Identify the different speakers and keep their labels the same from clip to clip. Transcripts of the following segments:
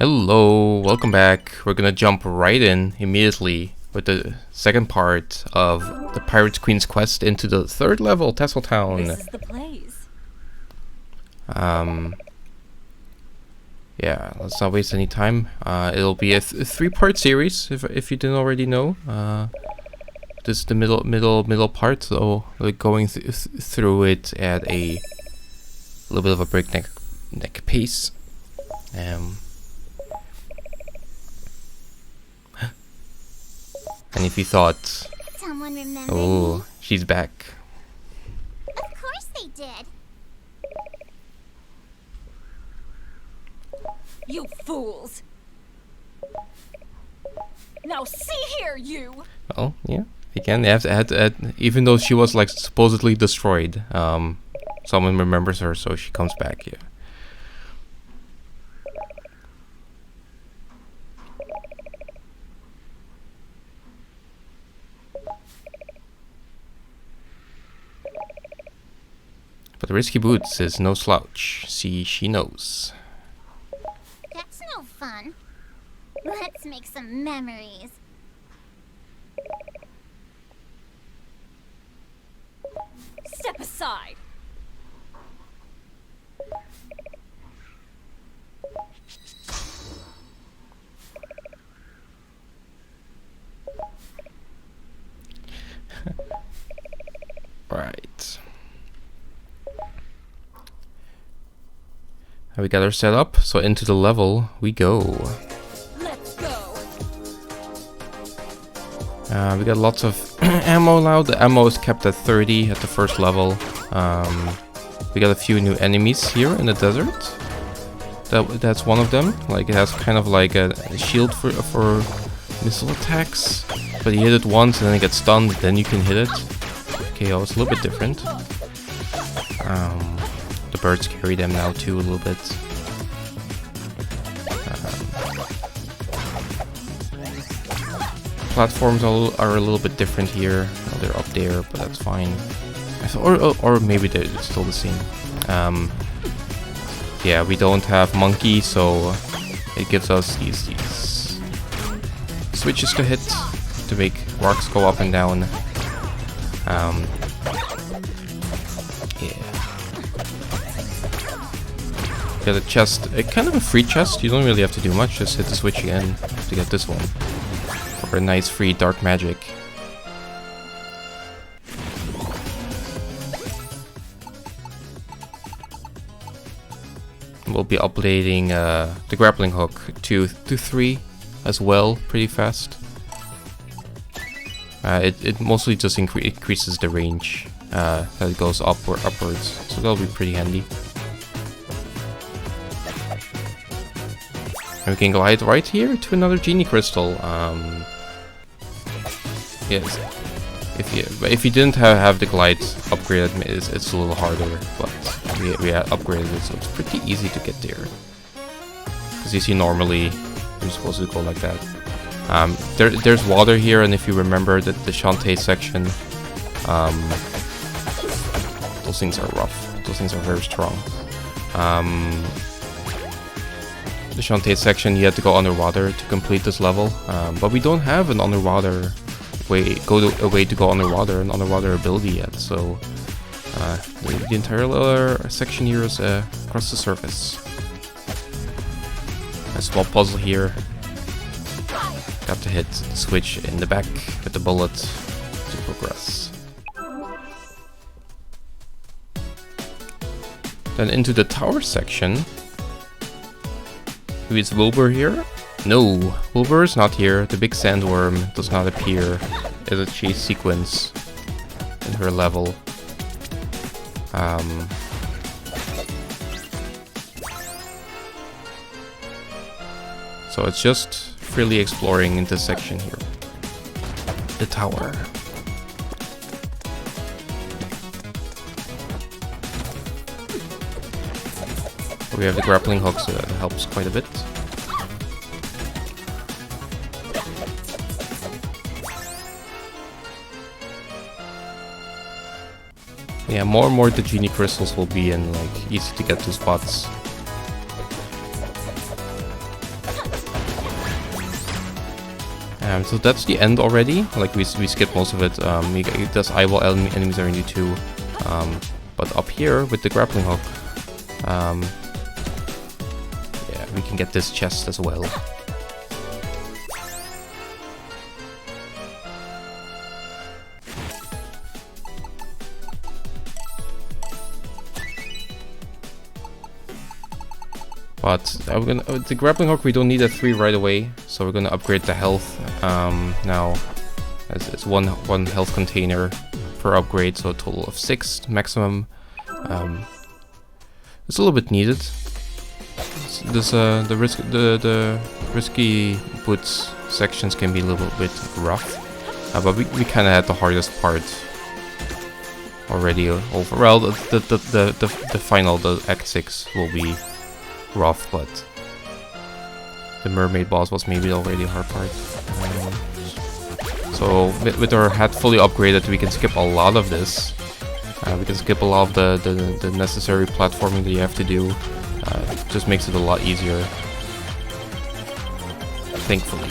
Speaker 1: Hello, welcome back. We're gonna jump right in immediately with the second part of the Pirate Queen's quest into the third level, Tasseltown.
Speaker 2: This is the place.
Speaker 1: Yeah, let's not waste any time. It'll be a three-part series, if you didn't already know. This is the middle part, so we're going through it at a little bit of a breakneck pace. And if you thought,
Speaker 3: Someone remember
Speaker 1: oh,
Speaker 3: me?
Speaker 1: she's back.
Speaker 3: Of course they did.
Speaker 2: You fools! Now see here, you!
Speaker 1: Oh, yeah. Again, even though she was like supposedly destroyed, someone remembers her, so she comes back. Yeah. But Risky Boots is no slouch. See, she knows.
Speaker 3: That's no fun. Let's make some memories.
Speaker 2: Step aside!
Speaker 1: Right. We got her set up, so into the level we go.
Speaker 2: Let's go!
Speaker 1: We got lots of ammo now. The ammo is kept at 30 at the first level. We got a few new enemies here in the desert. That's one of them. Like, it has kind of like a shield for missile attacks. But you hit it once and then it gets stunned, then you can hit it. Okay, oh, it's a little bit different. The birds carry them now too a little bit. Platforms are a little bit different here. Oh, they're up there, but that's fine. Or maybe they're still the same. Yeah, we don't have monkey, so it gives us these switches to hit to make rocks go up and down. Yeah. Got a chest, kind of a free chest. You don't really have to do much. Just hit the switch again to get this one. For a nice free dark magic. We'll be updating the grappling hook to 3 as well, pretty fast. It mostly just increases the range that it goes upwards, so that'll be pretty handy. And we can glide right here to another genie crystal. Yes, if you didn't have the glide upgraded, it's a little harder, but we upgraded it, so it's pretty easy to get there. Because you see, normally you're supposed to go like that. There's water here, and if you remember the Shantae section, those things are rough. Those things are very strong. The Shantae section, you have to go underwater to complete this level, but we don't have an underwater a way to go underwater, an underwater ability yet, so the entire section here is across the surface. A small puzzle here. Got to hit the switch in the back with the bullet to progress. Then into the tower section. Who is Wilbur here? No, Wilbur is not here. The big sandworm does not appear as a chase sequence in her level. So it's just freely exploring in this section here. The tower. We have the grappling hook, so that helps quite a bit. Yeah, more and more the genie crystals will be in like easy to get to spots. So that's the end already. Like we skipped most of it. This eyeball enemies are new too. But up here with the grappling hook, yeah, we can get this chest as well. But I'm gonna the grappling hook, we don't need a 3 right away, so we're gonna upgrade the health now. As it's one health container per upgrade, so a total of 6 maximum. It's a little bit needed. The risky boots sections can be a little bit rough, but we kind of had the hardest part already over. Well, the final, the Act 6 will be rough, but the mermaid boss was maybe already a hard part. So with our hat fully upgraded, we can skip a lot of this. We can skip a lot of the necessary platforming that you have to do. It just makes it a lot easier, thankfully.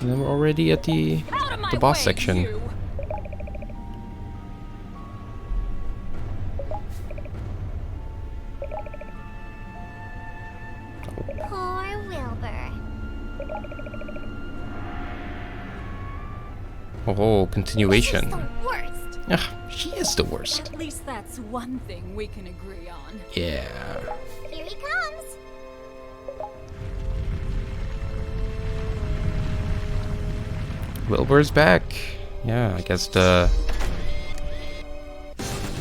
Speaker 1: And then we're already at the boss section.
Speaker 2: You.
Speaker 3: Poor Wilbur.
Speaker 1: Oh, continuation.
Speaker 3: She's the worst.
Speaker 1: Ah, she is the worst.
Speaker 2: At least that's one thing we can agree on.
Speaker 1: Yeah.
Speaker 3: Here he comes.
Speaker 1: Wilbur's back. Yeah, I guess the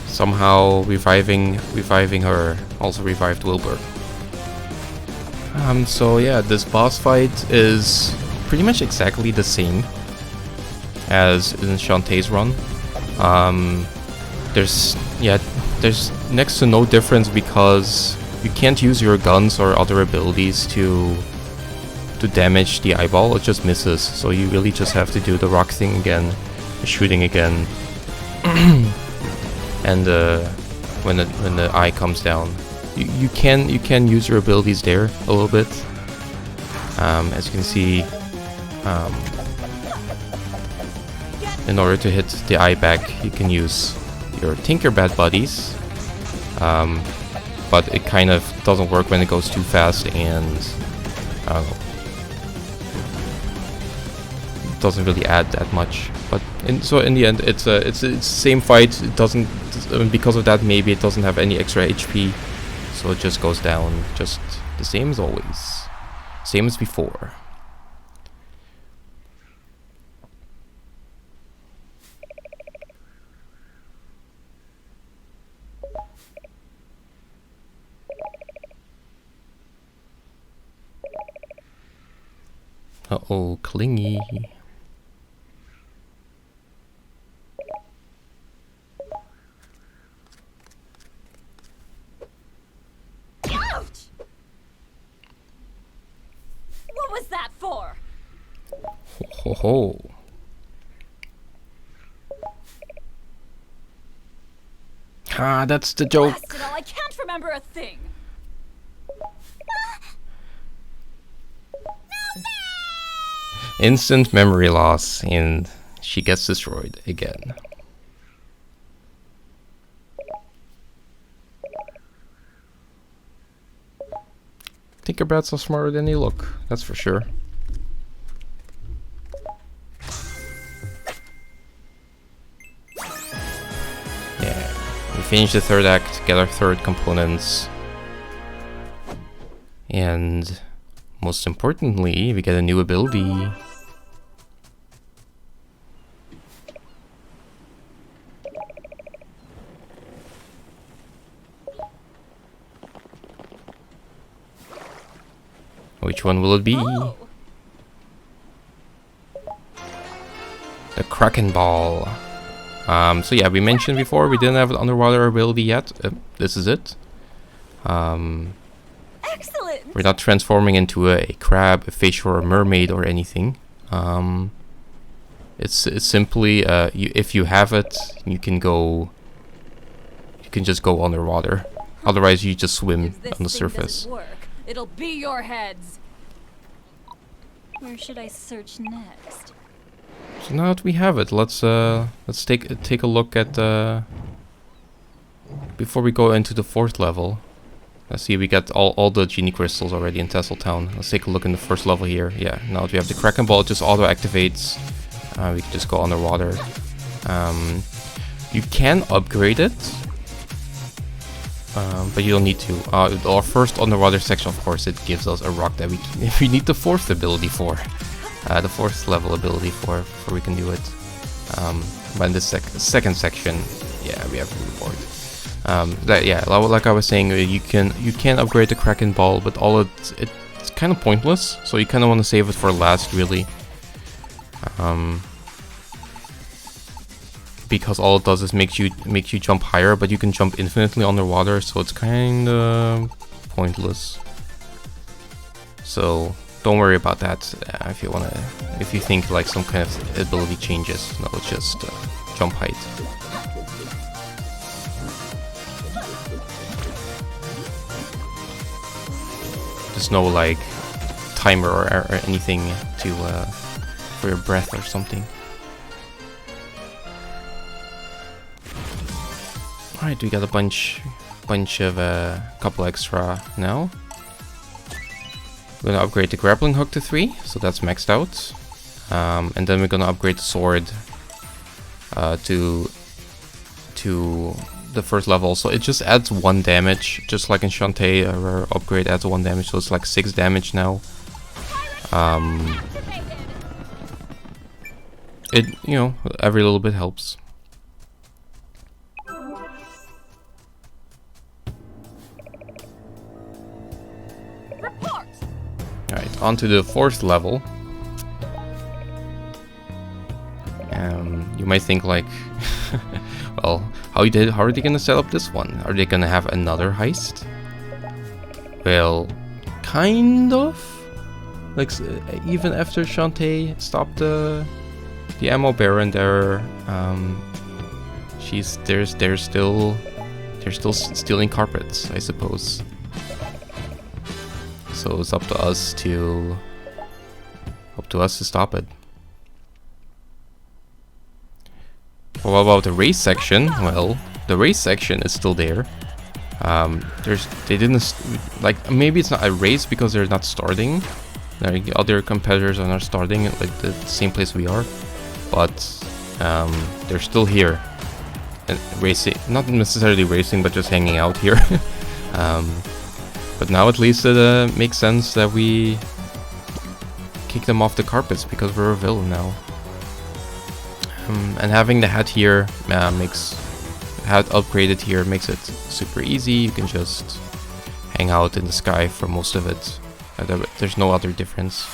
Speaker 1: somehow reviving her also revived Wilbur. So yeah, this boss fight is pretty much exactly the same as in Shantae's run. There's next to no difference because you can't use your guns or other abilities to damage the eyeball. It just misses, so you really just have to do the rock thing again, the shooting again, and when the eye comes down, you can use your abilities there a little bit. As you can see, in order to hit the eye back, you can use your Tinkerbad buddies, but it kind of doesn't work when it goes too fast, and doesn't really add that much. But so in the end, it's the same fight. It doesn't, because of that, maybe it doesn't have any extra HP, so it just goes down just the same as always, same as before. Uh-oh, clingy.
Speaker 2: Ouch! What was that for?
Speaker 1: Ho ho. Ah, that's the joke.
Speaker 2: Blast it all, I can't remember a thing.
Speaker 1: Instant memory loss, and she gets destroyed again. Tinkerbad's are smarter than they look, that's for sure. Yeah, we finished the third act, get our third components, and most importantly, we get a new ability. Which one will it be?
Speaker 2: Oh.
Speaker 1: The Kraken Ball. So yeah, we mentioned before we didn't have an underwater ability yet. This is it.
Speaker 2: Excellent.
Speaker 1: We're not transforming into a crab, a fish, or a mermaid or anything. It's simply if you have it, you can go can just go underwater. Otherwise, you just swim
Speaker 2: If this
Speaker 1: on the
Speaker 2: thing
Speaker 1: surface.
Speaker 2: doesn't work, it'll be your heads. Where should I search next?
Speaker 1: So now that we have it, let's take a look at before we go into the 4th level. Let's see, we got all the genie crystals already in Town. Let's take a look in the 1st level here. Yeah, now that we have the Kraken Ball, it just auto activates. We can just go underwater. You can upgrade it, but you don't need to. Our first underwater section, of course, it gives us a rock that we need the 4th ability for. The 4th level ability for before we can do it. But in this second section, yeah, we have the reward. Like I was saying, you can upgrade the Kraken Ball, but it's kind of pointless. So you kind of want to save it for last, really. Because all it does is makes you jump higher, but you can jump infinitely underwater, so it's kind of pointless. So don't worry about that if you think like some kind of ability changes. No, it's just jump height. There's no like timer or anything to for your breath or something. Alright, we got a bunch of couple extra now. We're gonna upgrade the grappling hook to 3, so that's maxed out. And then we're gonna upgrade the sword to the 1st level. So it just adds 1 damage, just like in Shantae, where upgrade adds 1 damage, so it's like 6 damage now. It, you know, every little bit helps. Alright, on to the 4th level. You might think like, well, how are they gonna set up this one? Are they gonna have another heist? Well, kind of. Like even after Shantae stopped the ammo baron there, they're still stealing carpets, I suppose. So it's up to us to stop it. Well, what about the race section? Well, the race section is still there. They didn't like, maybe it's not a race because they're not starting. Like other competitors are not starting at like the same place we are, but they're still here and racing. Not necessarily racing, but just hanging out here. But now at least it makes sense that we kick them off the carpets because we're a villain now. And having the hat here hat upgraded here makes it super easy. You can just hang out in the sky for most of it. There's no other difference.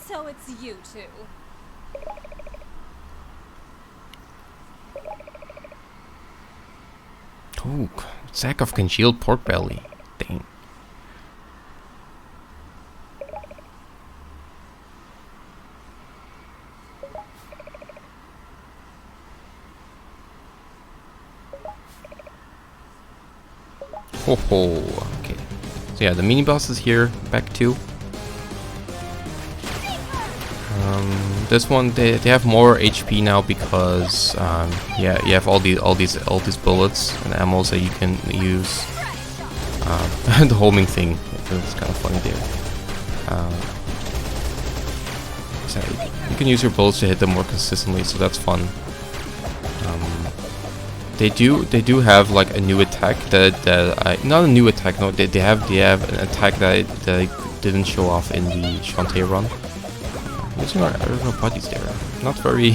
Speaker 2: So it's you two.
Speaker 1: Ooh, sack of congealed pork belly. Dang. Ho ho. Okay. So yeah, the mini boss is here, back too. This one they have more HP now because yeah, you have all these bullets and ammos that you can use. The homing thing, it's kind of funny there. So you can use your bullets to hit them more consistently, so that's fun. They do have like a new attack not a new attack, no, they have an attack that I didn't show off in the Shantae run. Using our bodies there, not very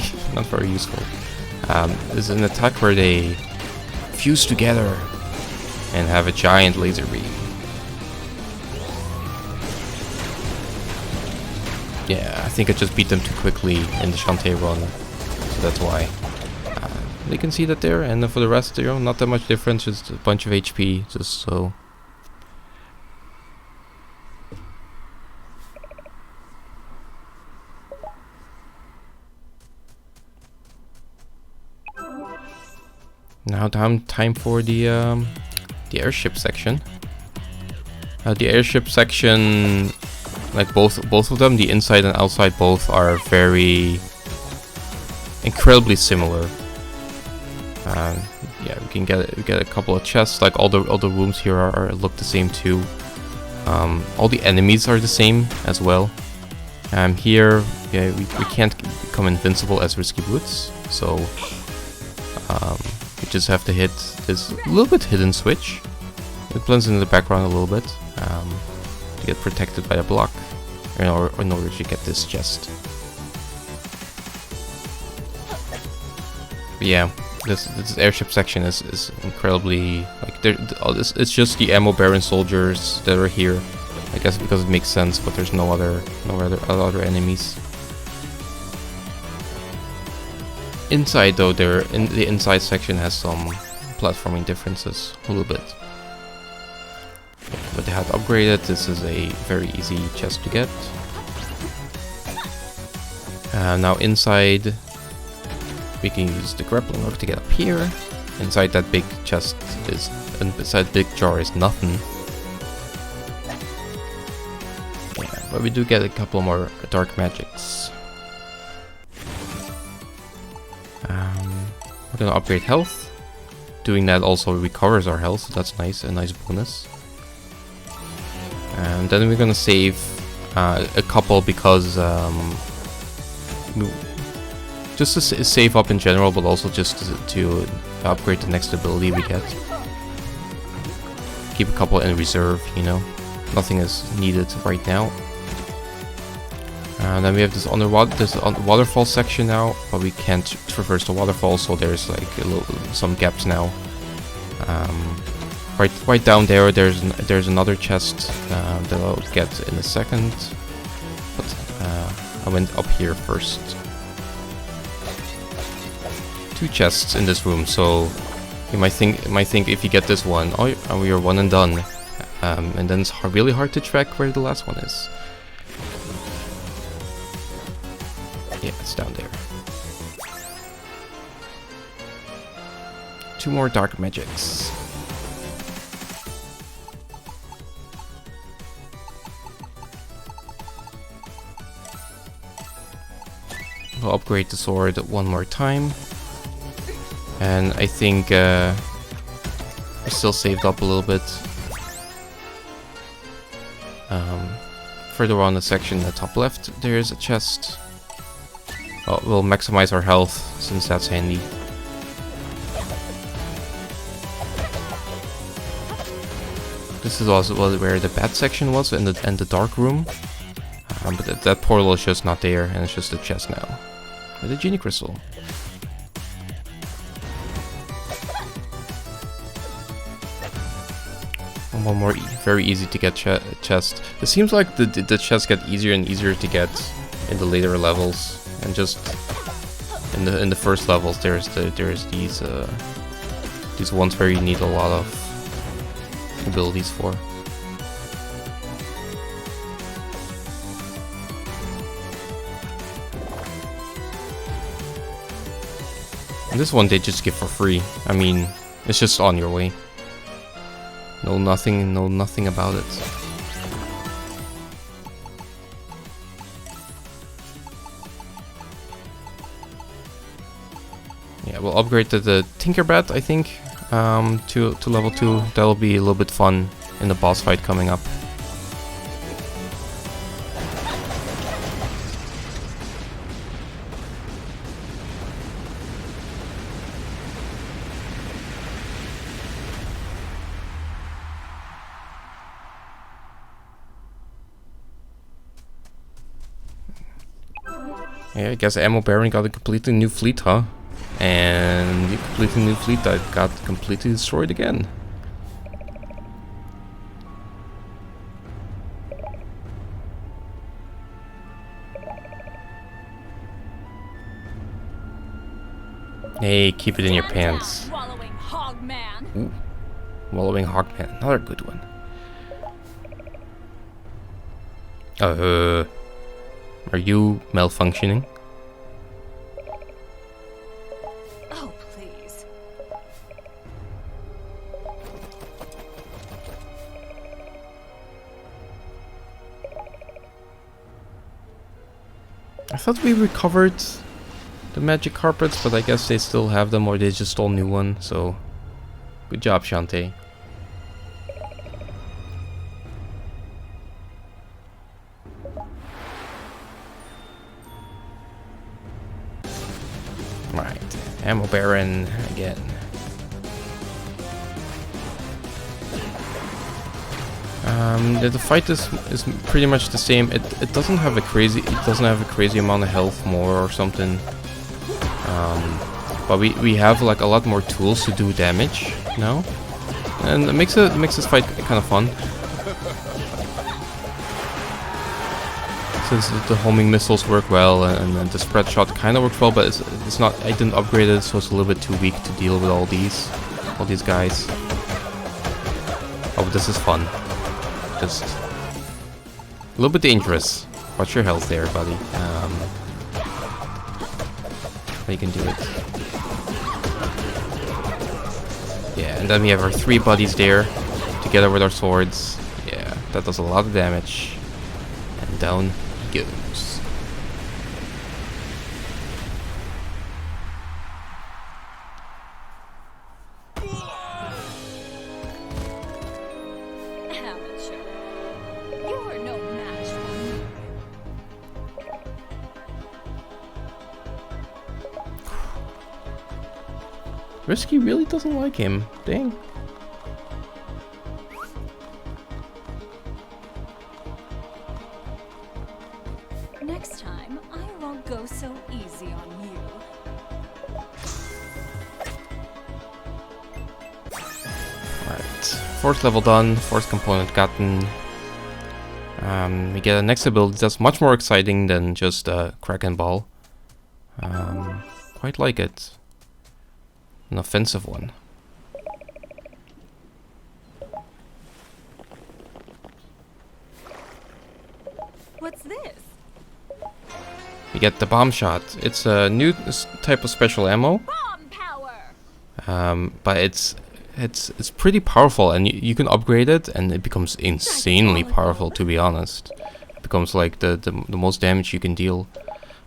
Speaker 1: useful. There's an attack where they fuse together and have a giant laser beam. Yeah, I think I just beat them too quickly in the Shantae run, so that's why. You can see that there, and for the rest, not that much difference, just a bunch of HP, just so Now time for the airship section. The airship section, like both of them, the inside and outside both are very incredibly similar. Yeah, we get a couple of chests. Like all the rooms here look the same too. All the enemies are the same as well. Here, yeah, we can't become invincible as Risky Boots, so we just have to hit this little bit hidden switch. It blends into the background a little bit to get protected by a block in order to get this chest. But yeah, this airship section is incredibly like it's just the ammo bearing soldiers that are here. I guess because it makes sense, but there's no other enemies. Inside though, the inside section has some platforming differences a little bit. But they had upgraded. This is a very easy chest to get. Now inside, we can use the grappling hook to get up here. Inside that big chest inside big jar is nothing. Yeah, but we do get a couple more dark magics. We're gonna upgrade health. Doing that also recovers our health, so that's nice, a nice bonus. And then we're gonna save a couple because just to save up in general, but also just to upgrade the next ability we get. Keep a couple in reserve, you know. Nothing is needed right now. And then we have this waterfall section now, but we can't traverse the waterfall, so there's like some gaps now. Right down there, there's another chest that I'll get in a second. But I went up here first. 2 chests in this room, so you might think if you get this one, oh, you're one and done. And then it's really hard to track where the last one is. Yeah, it's down there. 2 more dark magics. We'll upgrade the sword one more time. And I think we're still saved up a little bit. Further on the section in the top left, there is a chest. Well, we'll maximize our health since that's handy. This is also where the bat section was in the dark room. But that portal is just not there, and it's just a chest now with a genie crystal. One more very easy to get chest. It seems like the chests get easier and easier to get in the later levels, and just in the first levels there's these ones where you need a lot of abilities for. And this one they just give for free. I mean, it's just on your way. Know nothing about it. Yeah, we'll upgrade to the Tinkerbat, I think, to level 2. That'll be a little bit fun in the boss fight coming up. Yeah, I guess Ammo Baron got a completely new fleet, huh? And the completely new fleet that got completely destroyed again. Hey, keep it in your pants.
Speaker 2: Wallowing Hogman.
Speaker 1: Ooh, Wallowing Hogman, another good one. Are you malfunctioning?
Speaker 2: Oh, please.
Speaker 1: I thought we recovered the magic carpets, but I guess they still have them, or they just stole new one, so good job, Shantae. Right, ammo baron again. The fight is pretty much the same. It doesn't have a crazy amount of health more or something. But we have like a lot more tools to do damage now, and it makes this fight kind of fun. Since the homing missiles work well and the spread shot kind of works well, but it's not. I didn't upgrade it, so it's a little bit too weak to deal with all these guys. Oh, but this is fun. Just a little bit dangerous. Watch your health there, buddy. You can do it. Yeah, and then we have our 3 buddies there, together with our swords. Yeah, that does a lot of damage. And down he goes.
Speaker 2: Amateur. You're no match for me.
Speaker 1: Risky really doesn't like him. Dang.
Speaker 2: Next time, I won't go so easy on you.
Speaker 1: Alright. 4th level done, 4th component gotten. We get a next ability that's much more exciting than just Kraken Ball. Quite like it. An offensive one.
Speaker 2: What's this?
Speaker 1: We get the bomb shot. It's a new type of special ammo,
Speaker 2: Bomb power!
Speaker 1: but it's pretty powerful, and you can upgrade it, and it becomes insanely powerful. To be honest, it becomes like the most damage you can deal,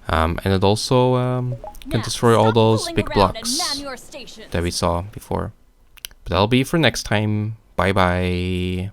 Speaker 1: and it also can destroy all those big blocks that we saw before. But that'll be for next time. Bye bye.